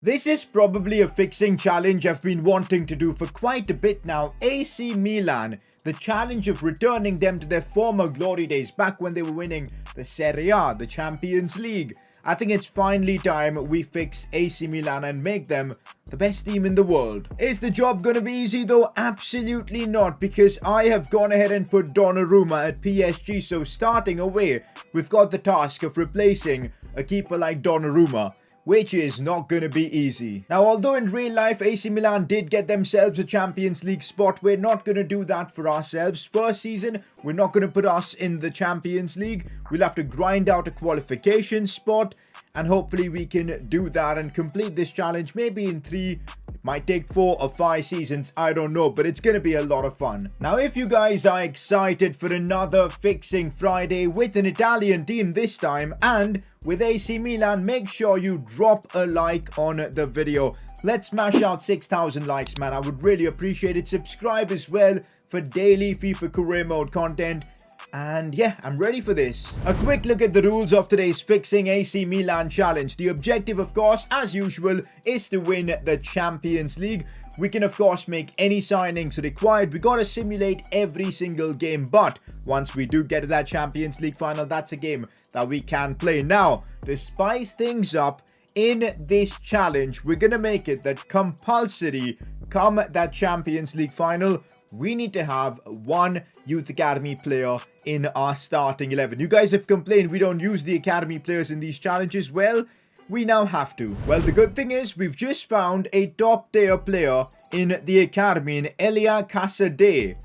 This is probably a fixing challenge I've been wanting to do for quite a bit now. AC Milan, the challenge of returning them to their former glory days back when they were winning the Serie A, the Champions League. I think it's finally time we fix AC Milan and make them the best team in the world. Is the job gonna be easy though? Absolutely not, because I have gone ahead and put Donnarumma at PSG. So starting away, we've got the task of replacing a keeper like Donnarumma, which is not going to be easy. Now, although in real life AC Milan did get themselves a Champions League spot, we're not going to do that for ourselves. First season, we're not going to put us in the Champions League. We'll have to grind out a qualification spot, and hopefully we can do that and complete this challenge maybe in 3, might take 4 or 5 seasons, I don't know, but it's gonna be a lot of fun. Now, if you guys are excited for another Fixing Friday with an Italian team this time and with AC Milan, make sure you drop a like on the video. Let's smash out 6,000 likes, man. I would really appreciate it. Subscribe as well for daily FIFA career mode content. And yeah, I'm ready for this. A quick look at the rules of today's Fixing AC Milan challenge. The objective, of course, as usual, is to win the Champions League. We can, of course, make any signings required. We gotta simulate every single game. But once we do get to that Champions League final, that's a game that we can play. Now, to spice things up, in this challenge, we're gonna make it that compulsory, come that Champions League final, we need to have one youth academy player in our starting 11. You guys have complained we don't use the academy players in these challenges. Well, we now have to. Well, the good thing is we've just found a top tier player in the academy in Elia Casadei.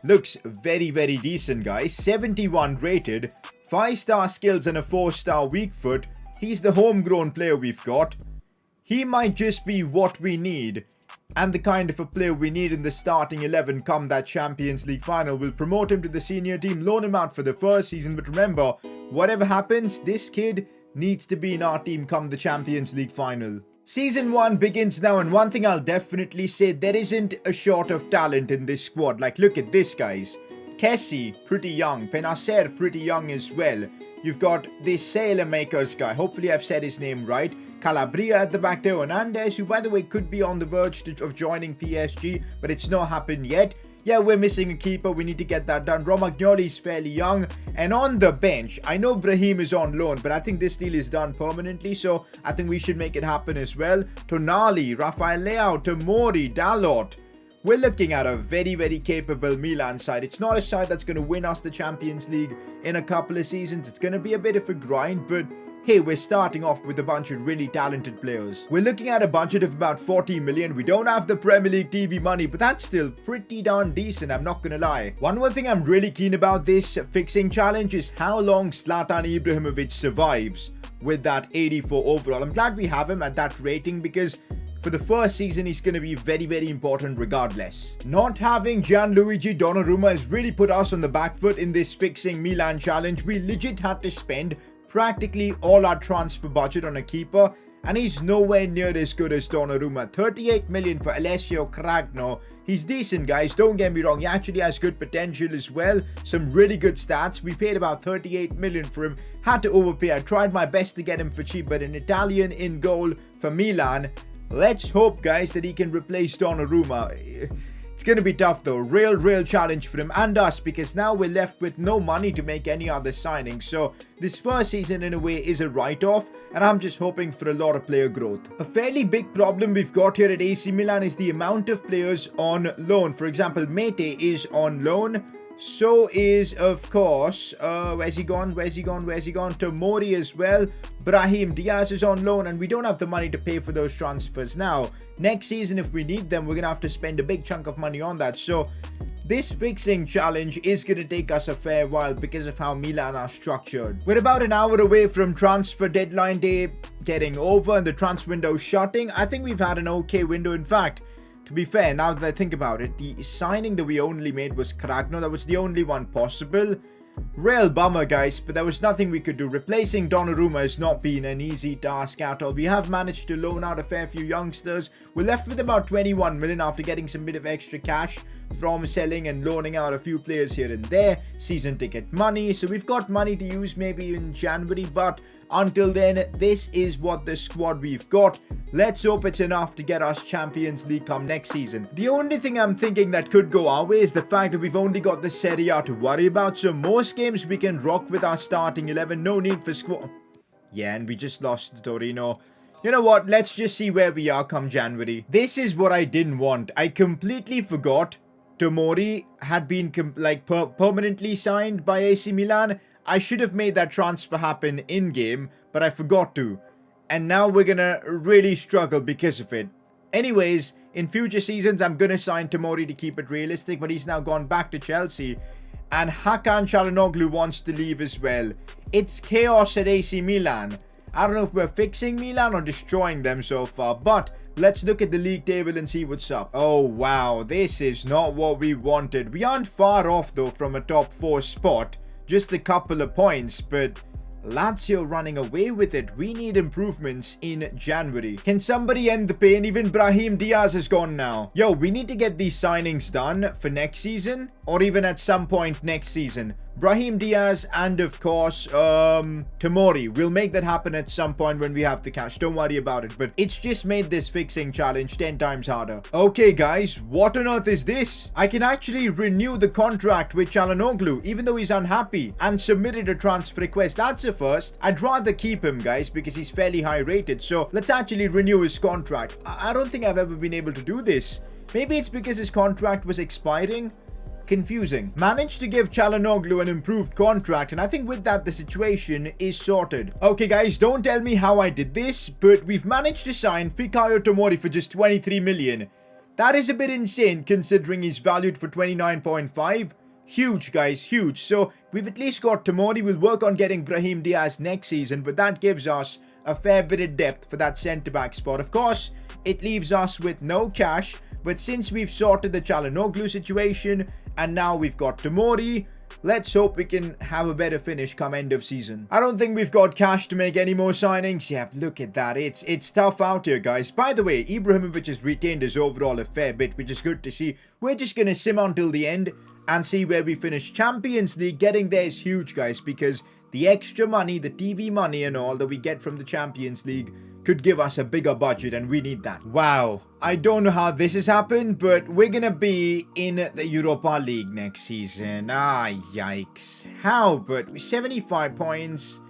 Looks very, very decent, guys. 71 rated, 5-star skills and a 4-star weak foot. He's the homegrown player we've got. He might just be what we need, and the kind of a player we need in the starting 11 come that Champions League final. We'll promote him to the senior team, loan him out for the first season, but remember, whatever happens, this kid needs to be in our team come the Champions League final. Season 1 begins now, and one thing I'll definitely say, there isn't a short of talent in this squad. Like, look at this, guys. Kessie, pretty young. Benacer, pretty young as well. You've got this Sailor Makers guy. Hopefully I've said his name right. Calabria at the back there. Hernandez, who by the way could be on the verge of joining PSG, but it's not happened yet. Yeah, we're missing a keeper. We need to get that done. Romagnoli's fairly young. And on the bench, I know Brahim is on loan, but I think this deal is done permanently, so I think we should make it happen as well. Tonali, Rafael Leao, Tomori, Dalot. We're looking at a very, very capable Milan side. It's not a side that's going to win us the Champions League in a couple of seasons. It's going to be a bit of a grind, but hey, we're starting off with a bunch of really talented players. We're looking at a budget of about 40 million. We don't have the Premier League TV money, but that's still pretty darn decent, I'm not gonna lie. One more thing I'm really keen about this fixing challenge is how long Zlatan Ibrahimovic survives with that 84 overall. I'm glad we have him at that rating, because for the first season, he's going to be very, very important regardless. Not having Gianluigi Donnarumma has really put us on the back foot in this Fixing Milan challenge. We legit had to spend practically all our transfer budget on a keeper, and he's nowhere near as good as Donnarumma. 38 million for Alessio Cragno. He's decent, guys, don't get me wrong. He actually has good potential as well. Some really good stats. We paid about 38 million for him. Had to overpay. I tried my best to get him for cheap, but an Italian in goal for Milan. Let's hope, guys, that he can replace Donnarumma. It's going to be tough though. Real challenge for him and us, because now we're left with no money to make any other signings. So this first season in a way is a write-off, and I'm just hoping for a lot of player growth. A fairly big problem we've got here at AC Milan is the amount of players on loan. For example, Mete is on loan. So is, of course, where's he gone? Tomori as well. Brahim Diaz is on loan, and we don't have the money to pay for those transfers now. Next season, if we need them, we're going to have to spend a big chunk of money on that. So this fixing challenge is going to take us a fair while because of how Milan are structured. We're about an hour away from transfer deadline day getting over and the transfer window shutting. I think we've had an okay window. In fact, to be fair, now that I think about it, the signing that we only made was Cragno. That was the only one possible. Real bummer, guys, but there was nothing we could do. Replacing Donnarumma has not been an easy task at all. We have managed to loan out a fair few youngsters. We're left with about 21 million after getting some bit of extra cash from selling and loaning out a few players here and there. Season ticket money. So we've got money to use maybe in January, but Until then, this is what the squad we've got. Let's hope it's enough to get us Champions League come next season. The only thing I'm thinking that could go our way is the fact that we've only got the Serie A to worry about. So most games we can rock with our starting 11. No need for squad. Yeah, and we just lost to Torino. You know what? Let's just see where we are come January. This is what I didn't want. I completely forgot Tomori had been permanently signed by AC Milan. I should have made that transfer happen in-game, but I forgot to. And now we're gonna really struggle because of it. Anyways, in future seasons, I'm gonna sign Tomori to keep it realistic, but he's now gone back to Chelsea. And Hakan Çalhanoğlu wants to leave as well. It's chaos at AC Milan. I don't know if we're fixing Milan or destroying them so far, but let's look at the league table and see what's up. Oh, wow, this is not what we wanted. We aren't far off, though, from a top 4 spot. Just a couple of points, but Lazio running away with it. We need improvements in January. Can somebody end the pain? Even Brahim Diaz is gone now. Yo, we need to get these signings done for next season, or even at some point next season. Brahim Diaz and, of course, Tomori. We'll make that happen at some point when we have the cash. Don't worry about it. But it's just made this fixing challenge 10 times harder. Okay, guys. What on earth is this? I can actually renew the contract with Çalhanoğlu, even though he's unhappy, and submitted a transfer request. That's a first. I'd rather keep him, guys, because he's fairly high rated. So let's actually renew his contract. I don't think I've ever been able to do this. Maybe it's because his contract was expiring. Confusing. Managed to give Çalhanoğlu an improved contract, and I think with that the situation is sorted. Okay guys, don't tell me how I did this, but we've managed to sign Fikayo Tomori for just 23 million. That is a bit insane considering he's valued for 29.5. Huge, guys, huge. So we've at least got Tomori. We'll work on getting Brahim Diaz next season, but that gives us a fair bit of depth for that centre-back spot. Of course, it leaves us with no cash, but since we've sorted the Çalhanoğlu situation, and now we've got Tomori, let's hope we can have a better finish come end of season. I don't think we've got cash to make any more signings. Yeah, look at that. It's tough out here, guys. By the way, Ibrahimovic has retained his overall a fair bit, which is good to see. We're just going to sim until the end and see where we finish. Champions League, getting there is huge, guys, because the extra money, the TV money and all that we get from the Champions League could give us a bigger budget, and we need that. Wow. I don't know how this has happened, but we're gonna be in the Europa League next season. Ah, yikes. How? But 75 points.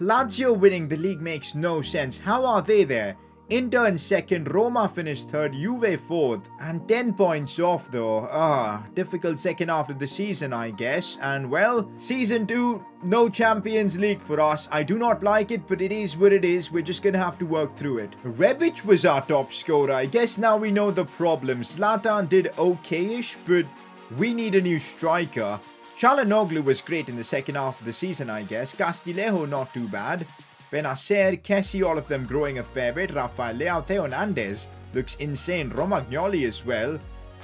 Lazio winning the league makes no sense. How are they there? Inter in second, Roma finished third, Juve fourth, and 10 points off though. Difficult second half of the season, I guess. And well, season 2, no Champions League for us. I do not like it, but it is what it is. We're just gonna have to work through it. Rebic was our top scorer. I guess now we know the problem. Zlatan did okay-ish, but we need a new striker. Çalhanoğlu was great in the second half of the season, I guess. Castillejo not too bad. Benacer, Kessie, all of them growing a fair bit. Rafael Leao, Theo Hernandez looks insane. Romagnoli as well.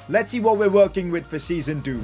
Let's see what we're working with for season 2.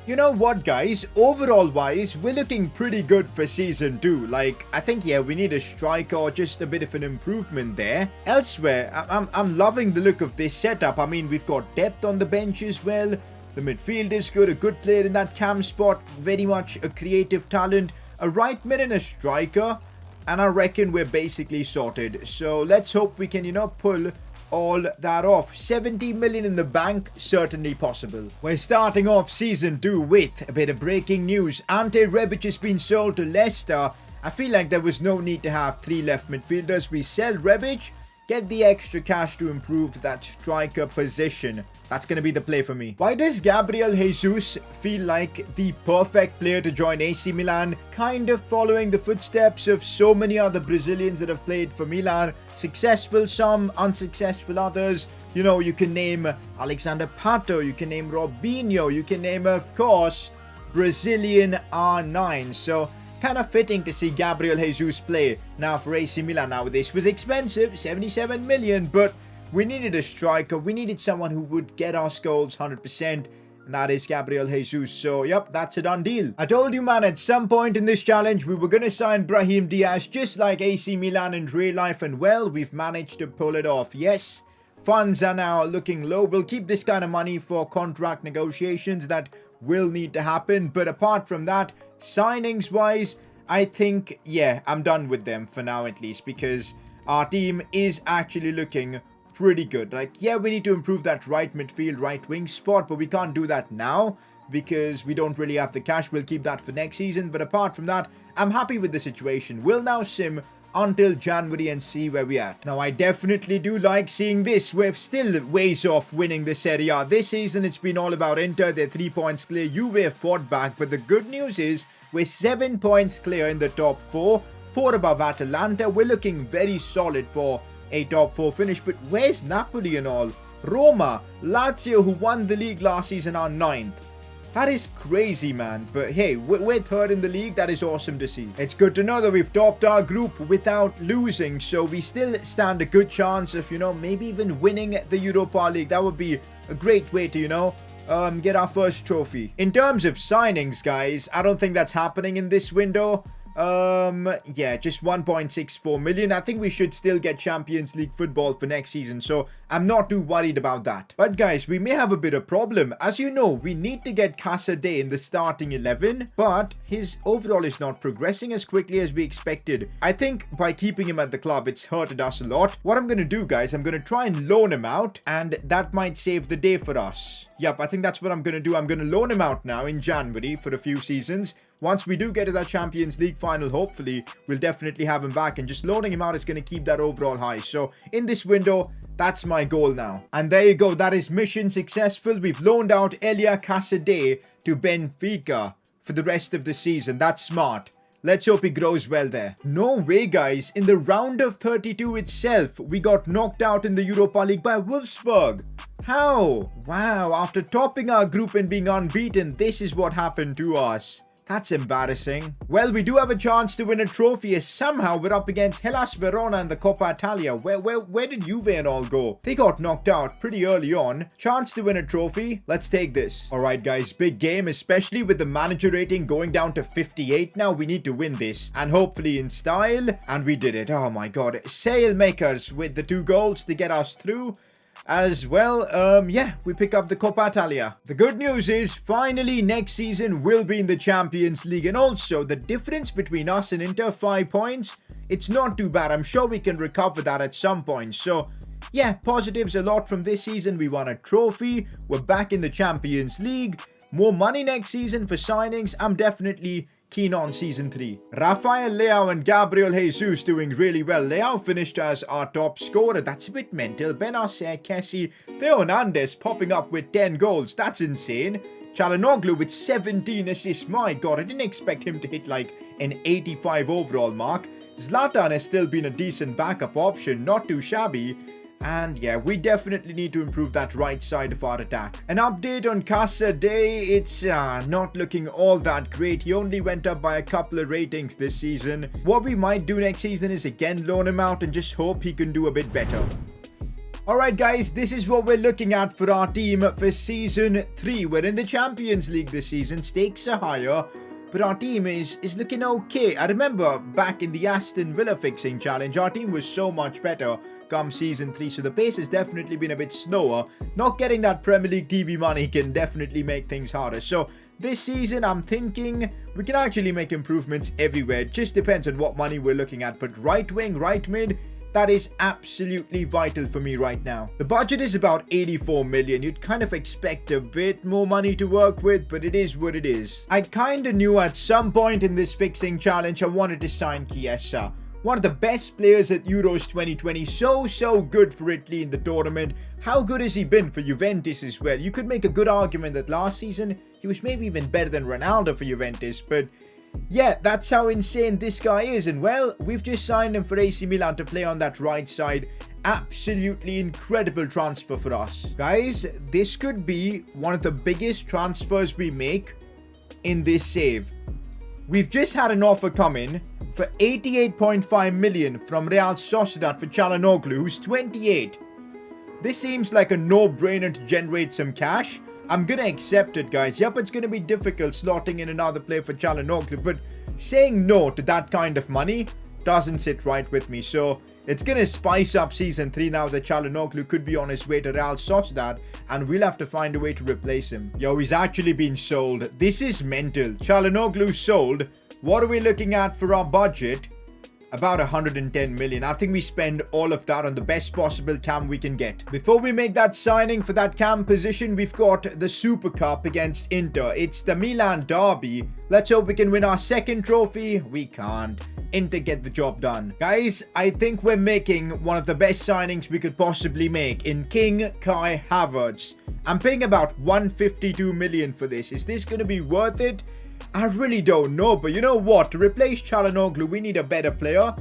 You know what, guys? Overall wise, we're looking pretty good for season 2. Like, I think, yeah, we need a striker or just a bit of an improvement there. Elsewhere, I'm loving the look of this setup. I mean, we've got depth on the bench as well. The midfield is good. A good player in that cam spot. Very much a creative talent. A right mid and a striker, and I reckon we're basically sorted. So let's hope we can, pull all that off. 70 million in the bank, certainly possible. We're starting off season 2 with a bit of breaking news. Ante Rebic has been sold to Leicester. I feel like there was no need to have 3 left midfielders. We sell Rebic, get the extra cash to improve that striker position. That's going to be the play for me. Why does Gabriel Jesus feel like the perfect player to join AC Milan? Kind of following the footsteps of so many other Brazilians that have played for Milan. Successful some, unsuccessful others. You know, you can name Alexander Pato, you can name Robinho, you can name, of course, Brazilian R9. So, kind of fitting to see Gabriel Jesus play now for AC Milan. Now, this was expensive, 77 million, but we needed a striker. We needed someone who would get us goals 100%. And that is Gabriel Jesus. So, yep, that's a done deal. I told you, man, at some point in this challenge, we were going to sign Brahim Diaz just like AC Milan in real life. And, well, we've managed to pull it off. Yes, funds are now looking low. We'll keep this kind of money for contract negotiations that will need to happen. But apart from that, signings-wise, I think, yeah, I'm done with them for now at least, because our team is actually looking pretty good. Like, yeah, we need to improve that right midfield, right wing spot, but we can't do that now because we don't really have the cash. We'll keep that for next season. But apart from that, I'm happy with the situation. We'll now sim until January and see where we are. Now, I definitely do like seeing this. We're still ways off winning the Serie A. This season, it's been all about Inter. They're 3 points clear. Juve fought back. But the good news is we're 7 points clear in the top 4. 4 above Atalanta. We're looking very solid for a top 4 finish. But where's Napoli and all? Roma, Lazio, who won the league last season, are 9th. That is crazy, man. But hey, we're 3rd in the league. That is awesome to see. It's good to know that we've topped our group without losing. So we still stand a good chance of, maybe even winning the Europa League. That would be a great way to, get our first trophy. In terms of signings, guys, I don't think that's happening in this window. Yeah, just 1.64 million. I think we should still get Champions League football for next season, so I'm not too worried about that. But guys, we may have a bit of problem. As you know, we need to get Casadei in the starting 11, but his overall is not progressing as quickly as we expected. I think by keeping him at the club, it's hurted us a lot. What I'm gonna do, guys, I'm gonna try and loan him out, and that might save the day for us. Yep, I think that's what I'm gonna do. I'm gonna loan him out now in January for a few seasons. Once we do get to that Champions League final, hopefully, we'll definitely have him back. And just loaning him out is going to keep that overall high. So, in this window, that's my goal now. And there you go. That is mission successful. We've loaned out Elia Casadei to Benfica for the rest of the season. That's smart. Let's hope he grows well there. No way, guys. In the round of 32 itself, we got knocked out in the Europa League by Wolfsburg. How? Wow. After topping our group and being unbeaten, this is what happened to us. That's embarrassing. Well, we do have a chance to win a trophy as somehow we're up against Hellas Verona in the Coppa Italia. Where did Juve and all go? They got knocked out pretty early on. Chance to win a trophy. Let's take this. Alright guys, big game, especially with the manager rating going down to 58 now. We need to win this, and hopefully in style. And we did it. Oh my god. Sailmakers with the 2 goals to get us through. As well, yeah, we pick up the Coppa Italia. The good news is, finally, next season will be in the Champions League. And also, the difference between us and Inter, 5 points, it's not too bad. I'm sure we can recover that at some point. So, yeah, positives a lot from this season. We won a trophy. We're back in the Champions League. More money next season for signings. I'm definitely keen on season 3. Rafael Leao and Gabriel Jesus doing really well. Leao finished as our top scorer. That's a bit mental. Benacer, Kessie, Theo Hernandez popping up with 10 goals. That's insane. Çalhanoğlu with 17 assists. My god, I didn't expect him to hit like an 85 overall mark. Zlatan has still been a decent backup option. Not too shabby. And yeah, we definitely need to improve that right side of our attack. An update on Casadei, it's not looking all that great. He only went up by a couple of ratings this season. What we might do next season is again loan him out and just hope he can do a bit better. Alright guys, this is what we're looking at for our team for season 3. We're in the Champions League this season. Stakes are higher, but our team is looking okay. I remember back in the Aston Villa fixing challenge, our team was so much better come season 3, so the pace has definitely been a bit slower. Not getting that Premier League TV money can definitely make things harder. So this season, I'm thinking we can actually make improvements everywhere. It just depends on what money we're looking at. But right wing, right mid, that is absolutely vital for me right now. The budget is about 84 million. You'd kind of expect a bit more money to work with, but it is what it is. I kind of knew at some point in this fixing challenge I wanted to sign Chiesa. One of the best players at Euros 2020. So good for Italy in the tournament. How good has he been for Juventus as well? You could make a good argument that last season he was maybe even better than Ronaldo for Juventus. But yeah, that's how insane this guy is. And well, we've just signed him for AC Milan to play on that right side. Absolutely incredible transfer for us. Guys, this could be one of the biggest transfers we make in this save. We've just had an offer come in for 88.5 million from Real Sociedad for Çalhanoğlu, who's 28. This seems like a no-brainer to generate some cash. I'm gonna accept it, guys. Yep, it's gonna be difficult slotting in another player for Çalhanoğlu, but saying no to that kind of money doesn't sit right with me. So it's gonna spice up season 3 now that Çalhanoğlu could be on his way to Real Sociedad, and we'll have to find a way to replace him. Yo, he's actually been sold. This is mental. Çalhanoğlu sold What are we looking at for our budget? About 110 million. I think we spend all of that on the best possible cam we can get. Before we make that signing for that cam position, we've got the Super Cup against Inter. It's the Milan derby. Let's hope we can win our second trophy. We can't. Inter get the job done. Guys, I think we're making one of the best signings we could possibly make in King Kai Havertz. I'm paying about 152 million for this. Is this going to be worth it? I really don't know, but you know what? To replace Çalhanoğlu, we need a better player.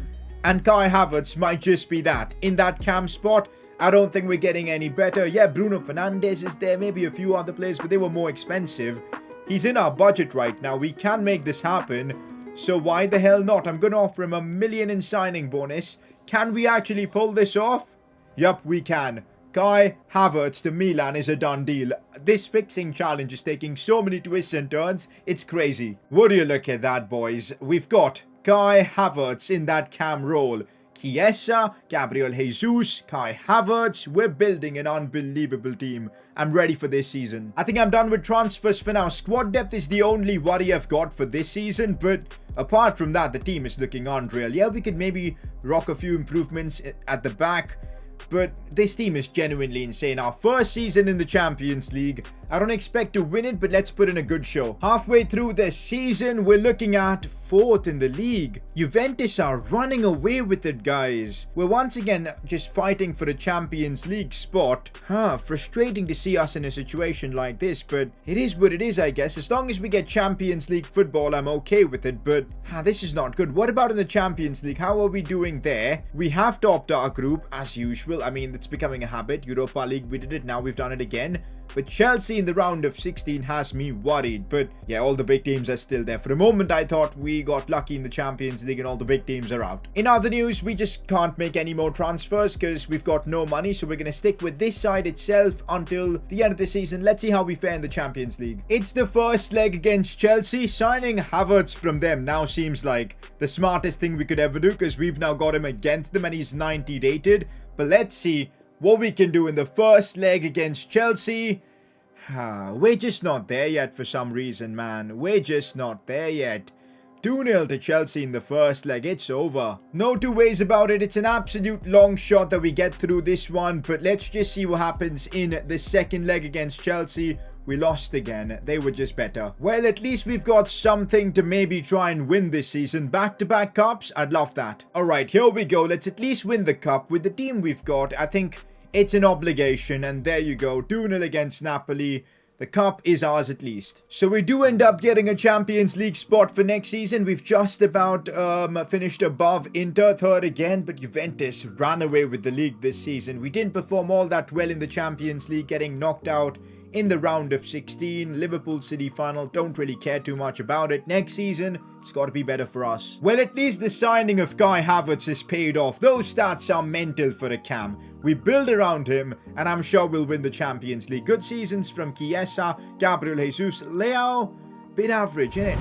And Kai Havertz might just be that. In that cam spot, I don't think we're getting any better. Yeah, Bruno Fernandes is there, maybe a few other players, but they were more expensive. He's in our budget right now. We can make this happen. So why the hell not? I'm going to offer him $1 million in signing bonus. Can we actually pull this off? Yup, we can. Kai Havertz to Milan is a done deal. This fixing challenge is taking so many twists and turns, it's crazy. Would you look at that, boys? We've got Kai Havertz in that cam role. Chiesa, Gabriel Jesus, Kai Havertz. We're building an unbelievable team. I'm ready for this season. I think I'm done with transfers for now. Squad depth is the only worry I've got for this season, but apart from that, the team is looking unreal. Yeah, we could maybe rock a few improvements at the back, but this team is genuinely insane. Our first season in the Champions League. I don't expect to win it, but let's put in a good show. Halfway through this season, we're looking at 4th in the league. Juventus are running away with it, guys. We're once again just fighting for the Champions League spot. Frustrating to see us in a situation like this, but it is what it is, I guess. As long as we get Champions League football, I'm okay with it, but this is not good. What about in the Champions League? How are we doing there? We have topped our group, as usual. I mean, it's becoming a habit. Europa League, we did it. Now we've done it again. But Chelsea in the round of 16 has me worried. But yeah, all the big teams are still there. For the moment, I thought we got lucky in the Champions League and all the big teams are out. In other news, we just can't make any more transfers because we've got no money. So we're going to stick with this side itself until the end of the season. Let's see how we fare in the Champions League. It's the first leg against Chelsea. Signing Havertz from them now seems like the smartest thing we could ever do because we've now got him against them and he's 90 rated. But let's see what we can do in the first leg against Chelsea. We're just not there yet for some reason, man. We're just not there yet. 2-0 to Chelsea in the first leg. It's over. No two ways about it. It's an absolute long shot that we get through this one. But let's just see what happens in the second leg against Chelsea. We lost again. They were just better. Well, at least we've got something to maybe try and win this season. Back-to-back cups. I'd love that. Alright, here we go. Let's at least win the cup. With the team we've got, I think it's an obligation. And there you go. 2-0 against Napoli. The cup is ours at least. So we do end up getting a Champions League spot for next season. We've just about finished above Inter, third again. But Juventus ran away with the league this season. We didn't perform all that well in the Champions League, getting knocked out in the round of 16. Liverpool City final, don't really care too much about it. Next season, it's got to be better for us. Well, at least the signing of Kai Havertz has paid off. Those stats are mental for a cam. We build around him, and I'm sure we'll win the Champions League. Good seasons from Chiesa, Gabriel Jesus, Leao, bit average, innit?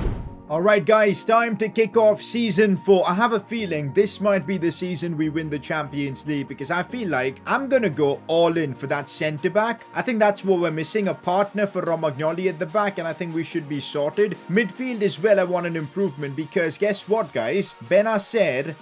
Alright guys, time to kick off Season 4. I have a feeling this might be the season we win the Champions League because I feel like I'm going to go all in for that centre-back. I think that's what we're missing, a partner for Romagnoli at the back, and I think we should be sorted. Midfield as well, I want an improvement because guess what guys? Benacer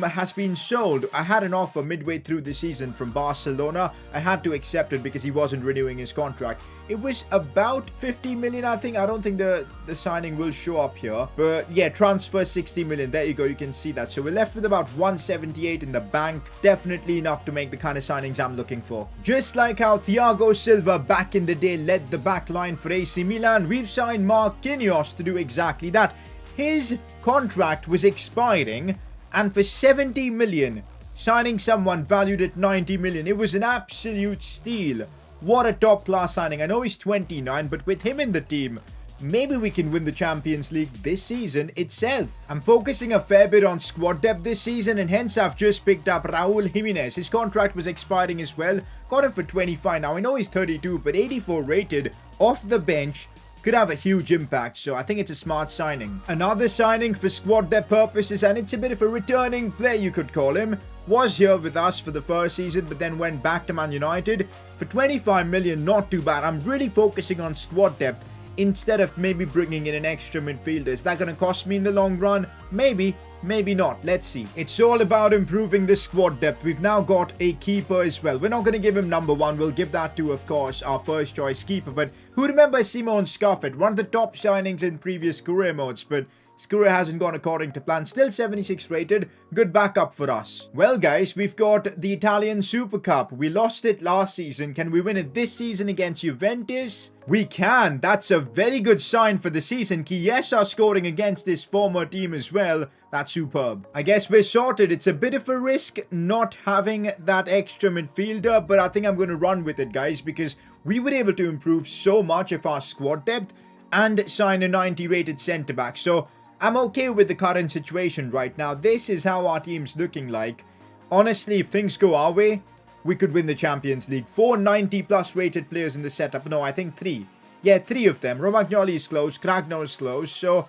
has been sold. I had an offer midway through the season from Barcelona. I had to accept it because he wasn't renewing his contract. It was about 50 million, I think. I don't think the signing will show up here. But yeah, transfer 60 million. There you go. You can see that. So we're left with about 178 in the bank. Definitely enough to make the kind of signings I'm looking for. Just like how Thiago Silva back in the day led the back line for AC Milan, we've signed Marquinhos to do exactly that. His contract was expiring, and for 70 million, signing someone valued at 90 million, it was an absolute steal. What a top class signing. I know he's 29, but with him in the team, maybe we can win the Champions League this season itself. I'm focusing a fair bit on squad depth this season, and hence I've just picked up Raul Jimenez. His contract was expiring as well. Got him for 25 now. I know he's 32, but 84 rated off the bench. Could have a huge impact, so I think it's a smart signing. Another signing for squad depth purposes, and it's a bit of a returning player you could call him. Was here with us for the first season, but then went back to Man United. For 25 million, not too bad. I'm really focusing on squad depth instead of maybe bringing in an extra midfielder. Is that going to cost me in the long run? Maybe. Maybe not. Let's see. It's all about improving the squad depth. We've now got a keeper as well. We're not going to give him number 1. We'll give that to, of course, our first choice keeper. But who remembers Simon Scuffet? One of the top signings in previous career modes. But his career hasn't gone according to plan. Still 76 rated. Good backup for us. Well, guys, we've got the Italian Super Cup. We lost it last season. Can we win it this season against Juventus? We can. That's a very good sign for the season. Chiesa scoring against this former team as well. That's superb. I guess we're sorted. It's a bit of a risk not having that extra midfielder, but I think I'm going to run with it, guys, because we were able to improve so much of our squad depth and sign a 90 rated centre back. So I'm okay with the current situation right now. This is how our team's looking like. Honestly, if things go our way, we could win the Champions League. 4 90+ rated players in the setup. No, I think 3. Yeah, 3 of them. Romagnoli is close. Cragno is close. So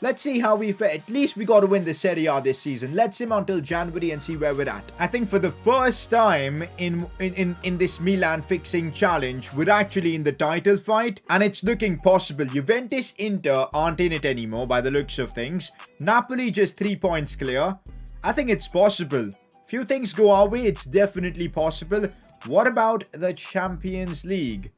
let's see how we fare. At least we got to win the Serie A this season. Let's sim until January and see where we're at. I think for the first time in this Milan fixing challenge, we're actually in the title fight. And it's looking possible. Juventus, Inter aren't in it anymore by the looks of things. Napoli just 3 points clear. I think it's possible. Few things go our way, it's definitely possible. What about the Champions League?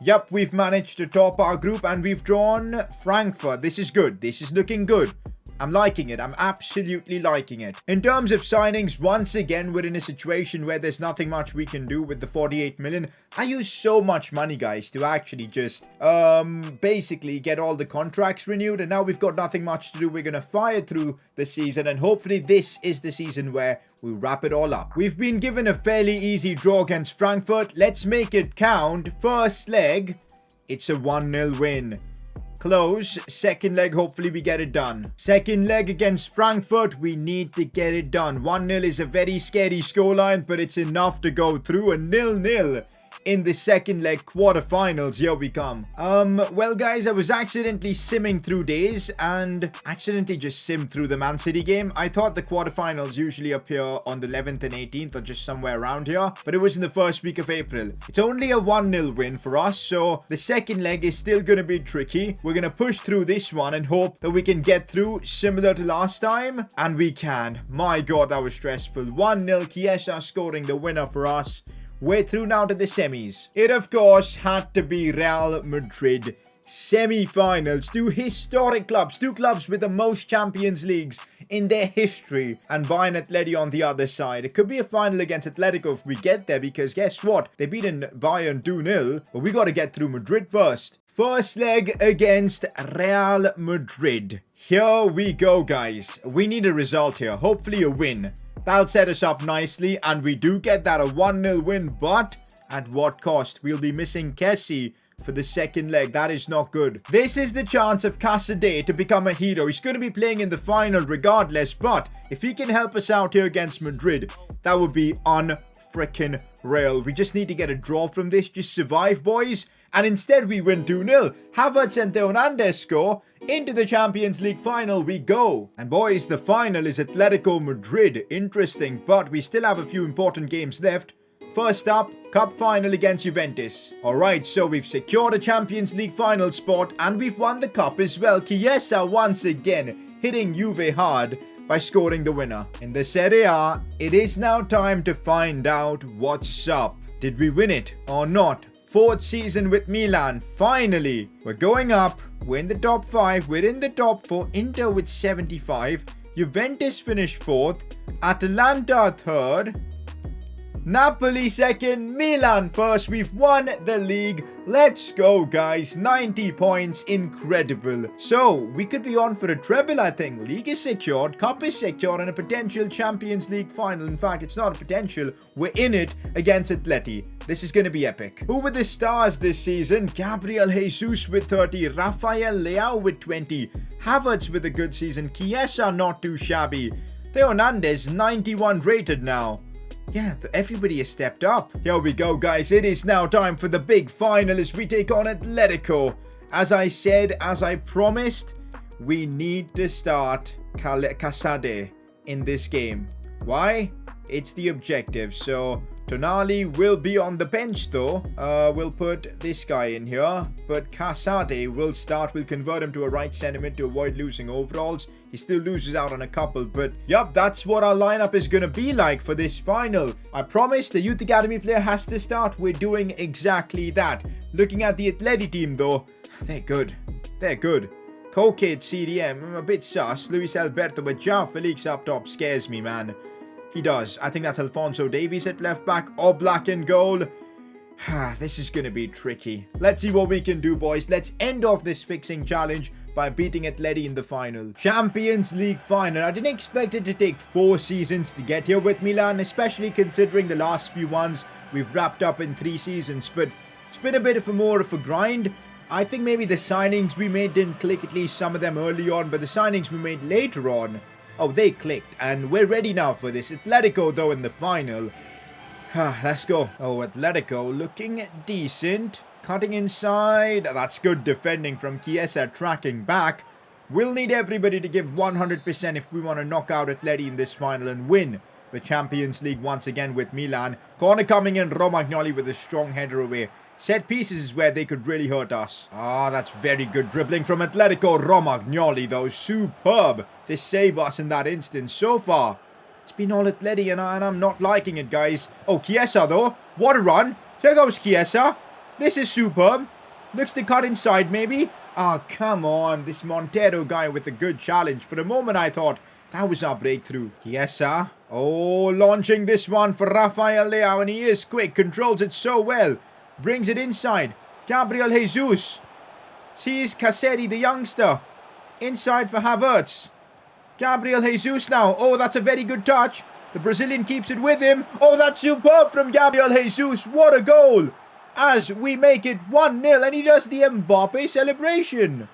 Yep, we've managed to top our group and we've drawn Frankfurt. This is good. This is looking good. I'm liking it. I'm absolutely liking it. In terms of signings, once again, we're in a situation where there's nothing much we can do with the 48 million. I use so much money, guys, to actually just basically get all the contracts renewed. And now we've got nothing much to do. We're going to fire through the season. And hopefully this is the season where we wrap it all up. We've been given a fairly easy draw against Frankfurt. Let's make it count. First leg, it's a 1-0 win. Close. Second leg, hopefully we get it done. Second leg against Frankfurt, we need to get it done. 1-0 is a very scary scoreline, but it's enough to go through. A 0-0 in the second leg quarterfinals. Here we come. Well, guys, I was accidentally simming through days and accidentally just simmed through the Man City game. I thought the quarterfinals usually appear on the 11th and 18th or just somewhere around here, but it was in the first week of April. It's only a 1-0 win for us, so the second leg is still going to be tricky. We're going to push through this one and hope that we can get through similar to last time, and we can. My God, that was stressful. 1-0, Chiesa scoring the winner for us. We're through now to the semis. It, of course, had to be Real Madrid. Semi-finals. 2 historic clubs. 2 clubs with the most Champions Leagues in their history. And Bayern Atleti on the other side. It could be a final against Atletico if we get there. Because guess what? They beaten Bayern 2-0. But we got to get through Madrid first. First leg against Real Madrid. Here we go, guys. We need a result here. Hopefully a win. That'll set us up nicely, and we do get that, a 1-0 win, but at what cost? We'll be missing Kessie for the second leg. That is not good. This is the chance of Casadei to become a hero. He's going to be playing in the final regardless, but if he can help us out here against Madrid, that would be unfreaking real. We just need to get a draw from this. Just survive, boys. And instead we win 2-0. Havertz and Theo Hernandez score. Into the Champions League final we go. And boys, the final is Atletico Madrid. Interesting, but we still have a few important games left. First up, cup final against Juventus. Alright, so we've secured a Champions League final spot and we've won the cup as well. Chiesa once again hitting Juve hard by scoring the winner. In the Serie A, it is now time to find out what's up. Did we win it or not? 4th season with Milan. Finally, we're going up. We're in the top 5. We're in the top 4. Inter with 75. Juventus finished 4th. Atalanta 3rd. Napoli 2nd. Milan 1st. We've won the league. Let's go, guys. 90 points. Incredible. So, we could be on for a treble, I think. League is secured. Cup is secured. And a potential Champions League final. In fact, it's not a potential. We're in it against Atleti. This is going to be epic. Who were the stars this season? Gabriel Jesus with 30. Rafael Leao with 20. Havertz with a good season. Chiesa not too shabby. Theo Hernandez 91 rated now. Yeah, everybody has stepped up. Here we go, guys. It is now time for the big final as we take on Atletico. As I said, as I promised, we need to start Casadei in this game. Why? It's the objective. So Tonali will be on the bench though. We'll put this guy in here. But Casade will start. We'll convert him to a right centre mid to avoid losing overalls. He still loses out on a couple. But yup, that's what our lineup is going to be like for this final. I promise the Youth Academy player has to start. We're doing exactly that. Looking at the Atleti team though, they're good. They're good. Coquet CDM, I'm a bit sus. Luis Alberto, but João Felix up top scares me, man. He does. I think that's Alphonso Davies at left back. Oblak in goal. This is going to be tricky. Let's see what we can do, boys. Let's end off this fixing challenge by beating Atleti in the final. Champions League final. I didn't expect it to take 4 seasons to get here with Milan, especially considering the last few ones we've wrapped up in 3 seasons. But it's been a bit of more of a grind. I think maybe the signings we made didn't click, at least some of them early on, but the signings we made later on, oh, they clicked, and we're ready now for this. Atletico, though, in the final. Let's go. Oh, Atletico looking decent. Cutting inside. That's good defending from Chiesa, tracking back. We'll need everybody to give 100% if we want to knock out Atleti in this final and win the Champions League once again with Milan. Corner coming in, Romagnoli with a strong header away. Set pieces is where they could really hurt us. That's very good dribbling from Atletico. Romagnoli, though, superb to save us in that instance. So far, it's been all Atleti, and I'm not liking it, guys. Oh, Chiesa, though. What a run. Here goes Chiesa. This is superb. Looks to cut inside, maybe. Come on. This Montero guy with a good challenge. For the moment, I thought that was our breakthrough. Chiesa. Oh, launching this one for Rafael Leao, and he is quick. Controls it so well. Brings it inside. Gabriel Jesus. Sees Caseri, the youngster. Inside for Havertz. Gabriel Jesus now. Oh, that's a very good touch. The Brazilian keeps it with him. Oh, that's superb from Gabriel Jesus. What a goal. As we make it 1-0, and he does the Mbappe celebration.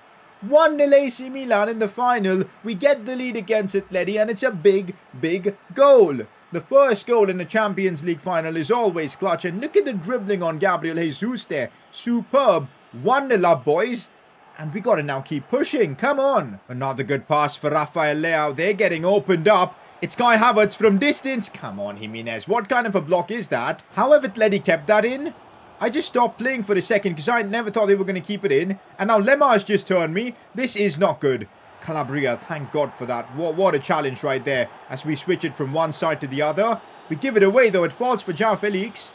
1-0 AC Milan in the final. We get the lead against Atleti, and it's a big, big goal. The first goal in the Champions League final is always clutch. And look at the dribbling on Gabriel Jesus there. Superb. 1-0 up, boys. And we got to now keep pushing. Come on. Another good pass for Rafael Leao. They're getting opened up. It's Kai Havertz from distance. Come on, Jimenez. What kind of a block is that? How have Atleti kept that in? I just stopped playing for a second because I never thought they were going to keep it in. And now Lemar has just turned me. This is not good. Calabria, thank God for that. What a challenge right there as we switch it from one side to the other. We give it away though. It falls for João Felix.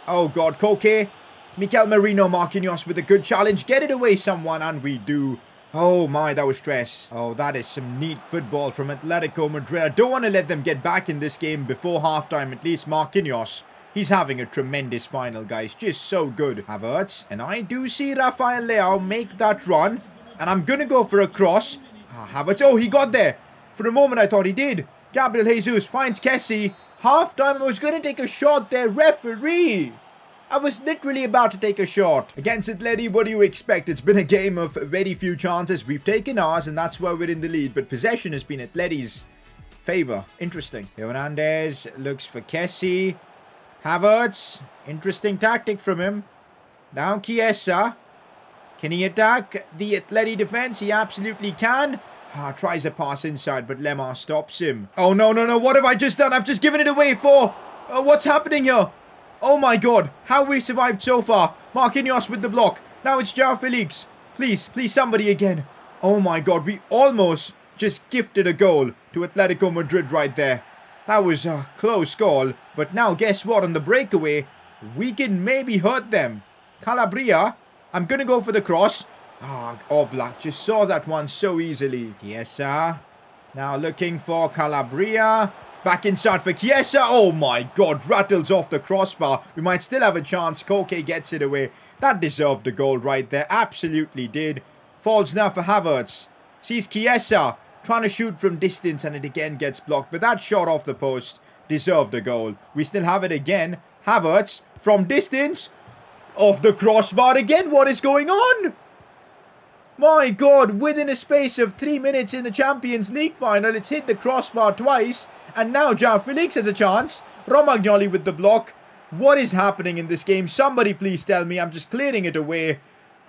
Oh God, Koke. Mikel Merino, Marquinhos with a good challenge. Get it away someone, and we do. Oh my, that was stress. Oh, that is some neat football from Atletico Madrid. I don't want to let them get back in this game before halftime. At least Marquinhos. He's having a tremendous final, guys. Just so good. Havertz. And I do see Rafael Leao make that run. And I'm going to go for a cross. Havertz. Oh, he got there. For a moment, I thought he did. Gabriel Jesus finds Kessie. Half-time, I was going to take a shot there. Referee. I was literally about to take a shot. Against Atleti, what do you expect? It's been a game of very few chances. We've taken ours, and that's why we're in the lead. But possession has been Atleti's favour. Interesting. Hernandez looks for Kessie. Havertz. Interesting tactic from him. Now Chiesa. Can he attack the Atleti defence? He absolutely can. Tries a pass inside, but Lemar stops him. Oh, no, no, no. What have I just done? I've just given it away for... what's happening here? Oh, my God. How we survived so far. Marquinhos with the block. Now it's João Felix. Please, please, somebody again. Oh, my God. We almost just gifted a goal to Atletico Madrid right there. That was a close goal. But now, guess what? On the breakaway, we can maybe hurt them. Calabria... I'm going to go for the cross. Oblak just saw that one so easily. Chiesa. Now looking for Calabria. Back inside for Chiesa. Oh my God. Rattles off the crossbar. We might still have a chance. Koke gets it away. That deserved a goal right there. Absolutely did. Falls now for Havertz. Sees Chiesa. Trying to shoot from distance and it again gets blocked. But that shot off the post deserved a goal. We still have it again. Havertz from distance. Off the crossbar again. What is going on? My God, within a space of 3 minutes in the Champions League final, it's hit the crossbar twice. And now João Felix has a chance. Romagnoli with the block. What is happening in this game? Somebody please tell me. I'm just clearing it away.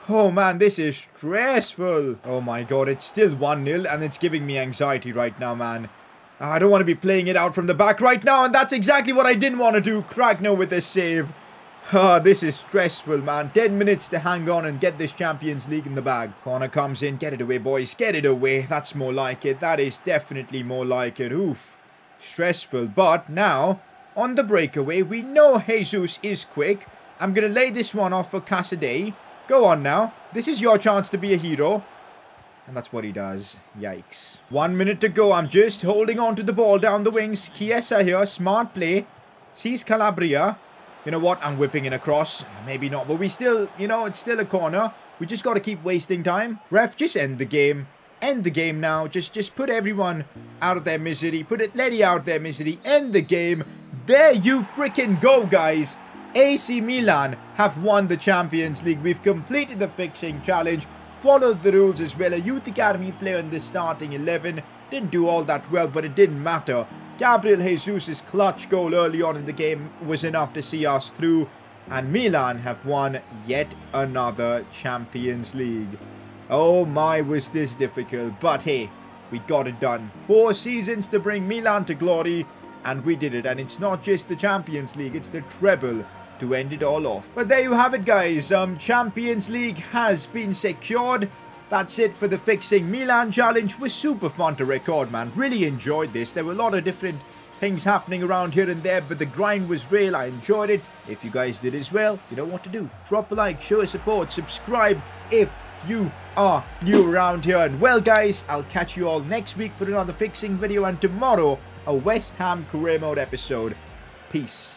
Oh man, this is stressful. Oh my God, it's still 1-0 and it's giving me anxiety right now, man. I don't want to be playing it out from the back right now, and that's exactly what I didn't want to do. Kragno with this save. This is stressful, man. 10 minutes to hang on and get this Champions League in the bag. Corner comes in. Get it away, boys. Get it away. That's more like it. That is definitely more like it. Oof. Stressful. But now, on the breakaway, we know Jesus is quick. I'm going to lay this one off for Casadei. Go on now. This is your chance to be a hero. And that's what he does. Yikes. 1 minute to go. I'm just holding on to the ball down the wings. Chiesa here. Smart play. Sees Calabria. You know what? I'm whipping it across. Maybe not. But we still, you know, it's still a corner. We just got to keep wasting time. Ref, just end the game. End the game now. Just put everyone out of their misery. Let it out of their misery. End the game. There you freaking go, guys. AC Milan have won the Champions League. We've completed the fixing challenge. Followed the rules as well. A youth academy player in the starting 11. Didn't do all that well, but it didn't matter. Gabriel Jesus' clutch goal early on in the game was enough to see us through. And Milan have won yet another Champions League. Oh my, was this difficult. But hey, we got it done. 4 seasons to bring Milan to glory. And we did it. And it's not just the Champions League, it's the treble to end it all off. But there you have it, guys. Champions League has been secured. That's it for the Fixing Milan challenge. Was super fun to record, man. Really enjoyed this. There were a lot of different things happening around here and there, but the grind was real. I enjoyed it. If you guys did as well, you know what to do. Drop a like, show your support, subscribe if you are new around here. And well, guys, I'll catch you all next week for another Fixing video, and tomorrow a West Ham career mode episode. Peace.